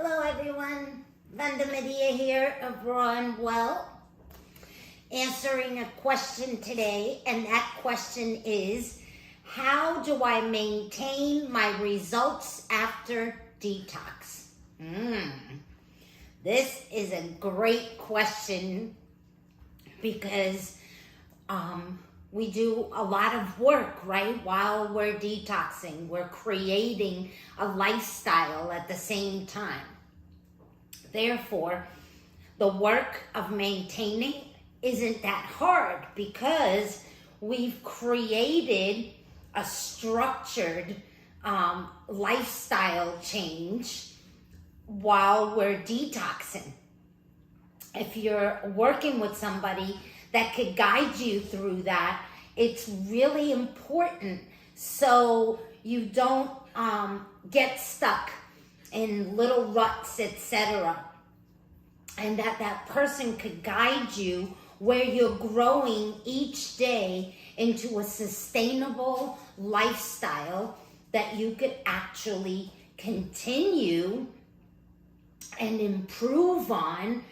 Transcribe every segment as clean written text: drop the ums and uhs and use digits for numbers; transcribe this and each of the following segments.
Hello everyone, Vanda here of rawandwell, answering a question today, and that question is, how do I maintain my results after detox? This is a great question because we do a lot of work, right? While we're detoxing, we're creating a lifestyle at the same time. Therefore, the work of maintaining isn't that hard because we've created a structured lifestyle change while we're detoxing. If you're working with somebody that could guide you through that, it's really important so you don't get stuck in little ruts, etc. And that person could guide you where you're growing each day into a sustainable lifestyle that you could actually continue and improve on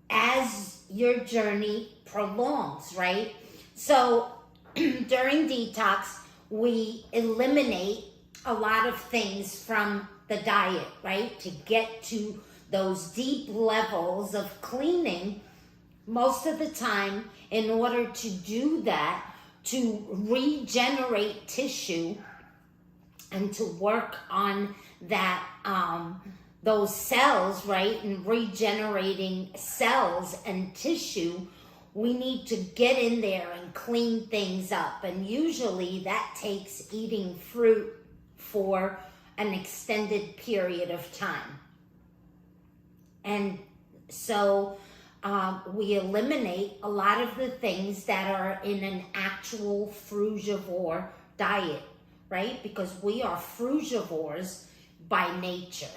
as your journey prolongs, right? So during detox, we eliminate a lot of things from the diet, right? To get to those deep levels of cleaning. Most of the time, in order to do that, to regenerate tissue and to work on that, those cells, right? And regenerating cells and tissue, we need to get in there and clean things up. And usually that takes eating fruit for an extended period of time. And so we eliminate a lot of the things that are in an actual frugivore diet, right? Because we are frugivores by nature,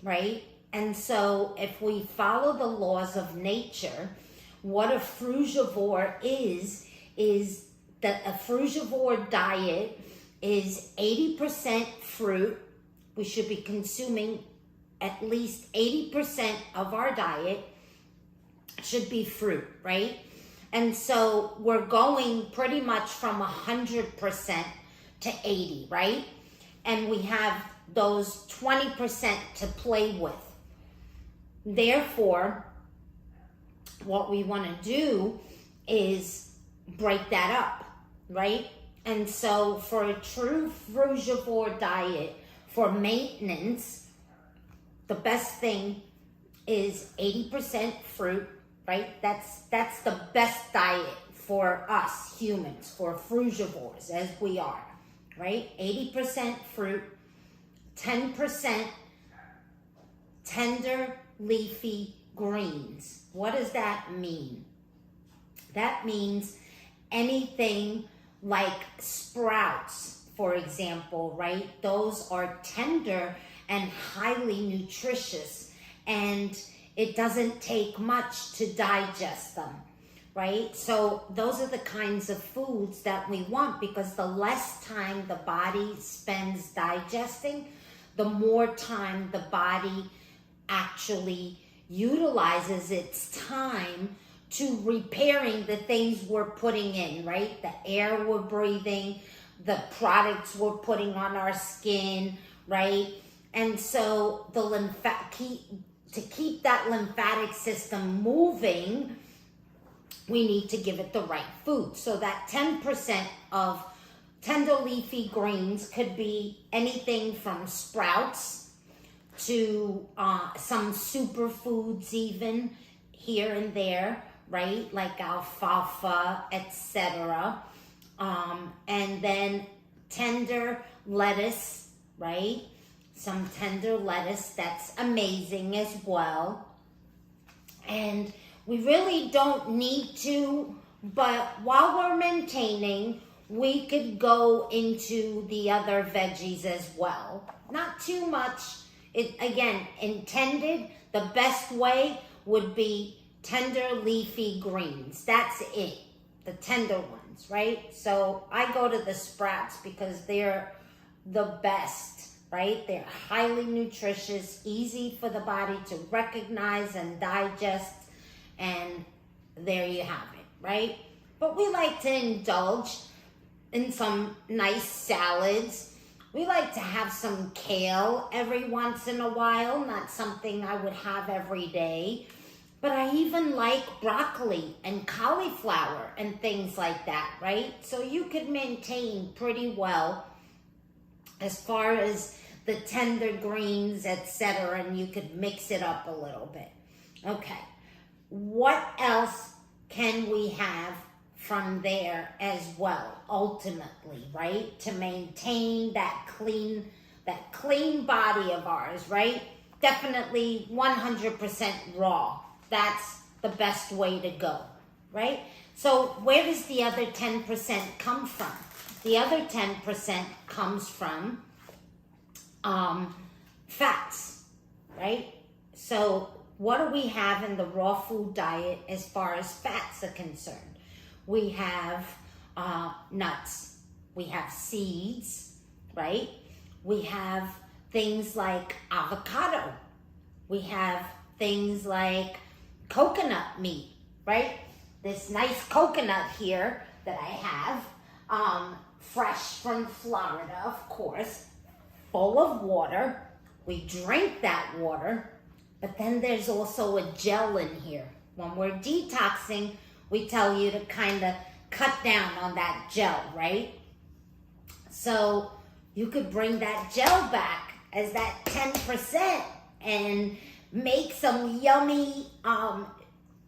right? And so if we follow the laws of nature, what a frugivore is that a frugivore diet is 80% fruit. We should be consuming at least 80% of our diet should be fruit, right? And so we're going pretty much from 100% to 80, right? And we have those 20% to play with. Therefore, what we want to do is break that up, right? And so for a true frugivore diet, for maintenance, the best thing is 80% fruit, right? That's the best diet for us humans, for frugivores as we are, right? 80% fruit, 10% tender leafy greens. What does that mean? That means anything like sprouts, for example, right? Those are tender and highly nutritious, and it doesn't take much to digest them, right? So those are the kinds of foods that we want, because the less time the body spends digesting, the more time the body actually utilizes its time to repairing the things we're putting in, right? The air we're breathing, the products we're putting on our skin, right? And so to keep that lymphatic system moving, we need to give it the right food. So that 10% of tender leafy greens could be anything from sprouts to some superfoods, even here and there, right? Like alfalfa, etc. And then tender lettuce, right? Some tender lettuce, that's amazing as well. And we really don't need to, but while we're maintaining, we could go into the other veggies as well. Not too much. It, again, intended, the best way would be tender leafy greens. That's it, the tender ones, right? So I go to the sprouts because they're the best, right? They're highly nutritious, easy for the body to recognize and digest, and there you have it, right? But we like to indulge in some nice salads. We like to have some kale every once in a while, not something I would have every day. But I even like broccoli and cauliflower and things like that, right? So you could maintain pretty well as far as the tender greens, etc., and you could mix it up a little bit. Okay, what else can we have from there as well, ultimately, right? To maintain that clean body of ours, right? Definitely 100% raw. That's the best way to go, right? So where does the other 10% come from? The other 10% comes from fats, right? So what do we have in the raw food diet as far as fats are concerned? We have nuts, we have seeds, right? We have things like avocado. We have things like coconut meat, right? This nice coconut here that I have, fresh from Florida, of course, full of water. We drink that water, but then there's also a gel in here. When we're detoxing, we tell you to kind of cut down on that gel, right? So you could bring that gel back as that 10% and make some yummy,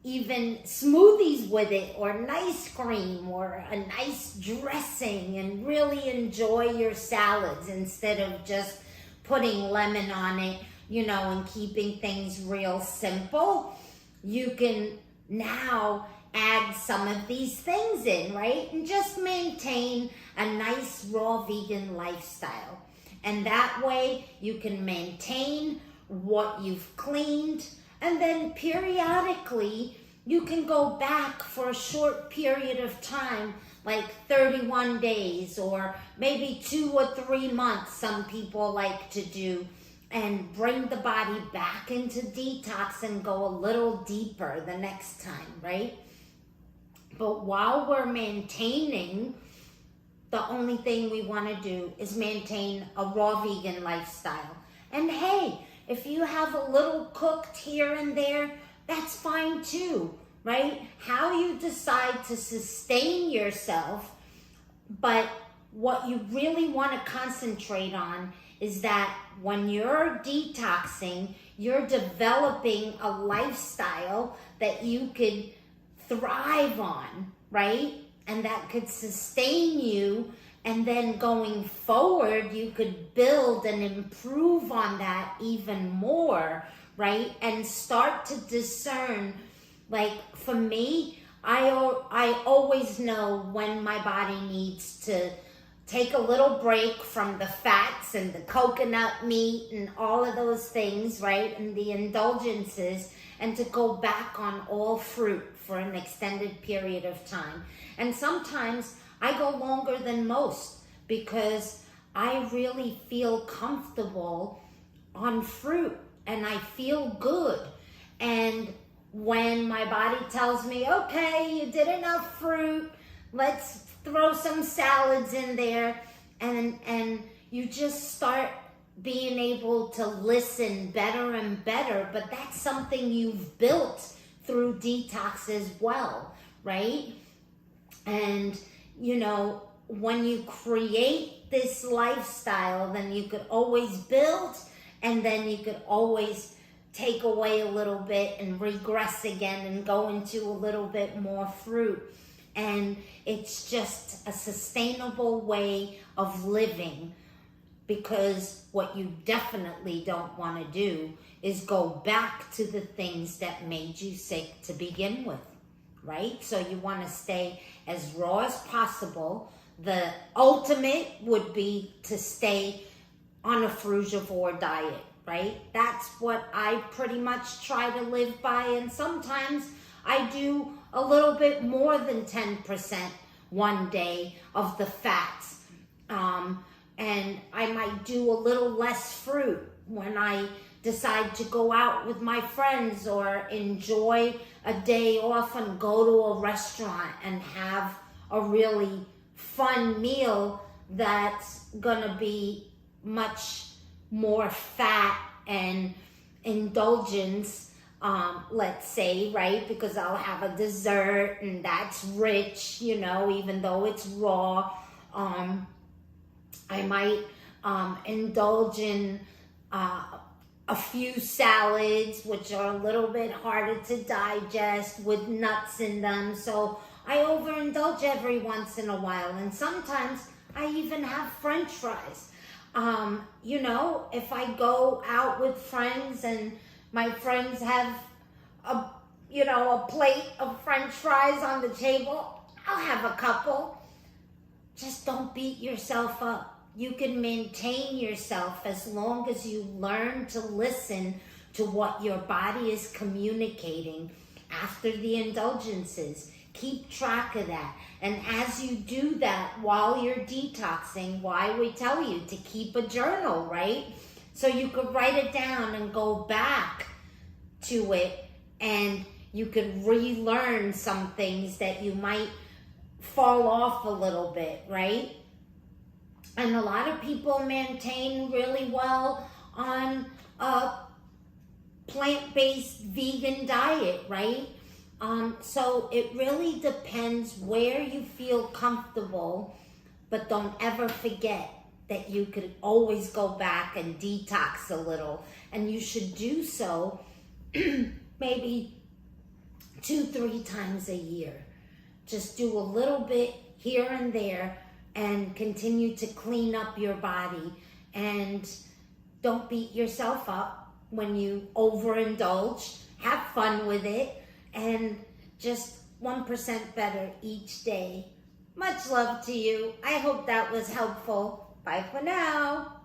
even smoothies with it, or an ice cream, or a nice dressing, and really enjoy your salads instead of just putting lemon on it, and keeping things real simple. You can now add some of these things in, right? And just maintain a nice raw vegan lifestyle. And that way you can maintain what you've cleaned, and then periodically you can go back for a short period of time, like 31 days or maybe 2 or 3 months, some people like to do, and bring the body back into detox and go a little deeper the next time, right? But while we're maintaining, the only thing we want to do is maintain a raw vegan lifestyle. And hey, if you have a little cooked here and there, that's fine too, right? How you decide to sustain yourself, but what you really want to concentrate on is that when you're detoxing, you're developing a lifestyle that you could thrive on, right? And that could sustain you, and then going forward you could build and improve on that even more, right? And start to discern, like for me, I always know when my body needs to take a little break from the fats and the coconut meat and all of those things, right? And the indulgences, and to go back on all fruit for an extended period of time. And sometimes I go longer than most because I really feel comfortable on fruit and I feel good. And when my body tells me, okay, you did enough fruit, let's throw some salads in there, and you just start being able to listen better and better. But that's something you've built through detox as well, right? And when you create this lifestyle, then you could always build, and then you could always take away a little bit and regress again and go into a little bit more fruit. And it's just a sustainable way of living, because what you definitely don't want to do is go back to the things that made you sick to begin with, right? So you want to stay as raw as possible. The ultimate would be to stay on a frugivore diet, right? That's what I pretty much try to live by, and sometimes I do a little bit more than 10% one day of the fats. and I might do a little less fruit when I decide to go out with my friends or enjoy a day off and go to a restaurant and have a really fun meal that's gonna be much more fat and indulgence, let's say, right? Because I'll have a dessert and that's rich, you know, even though it's raw. I might indulge in a few salads, which are a little bit harder to digest with nuts in them. So I overindulge every once in a while. And sometimes I even have French fries. You know, if I go out with friends and my friends have a plate of French fries on the table, I'll have a couple. Just don't beat yourself up. You can maintain yourself as long as you learn to listen to what your body is communicating after the indulgences. Keep track of that. And as you do that while you're detoxing, why we tell you to keep a journal, right? So you could write it down and go back to it, and you could relearn some things that you might fall off a little bit, right? And a lot of people maintain really well on a plant-based vegan diet, right? So it really depends where you feel comfortable, but don't ever forget that you could always go back and detox a little. And you should do so maybe 2-3 times a year. Just do a little bit here and there and continue to clean up your body. And don't beat yourself up when you overindulge. Have fun with it. And just 1% better each day. Much love to you. I hope that was helpful. Bye for now.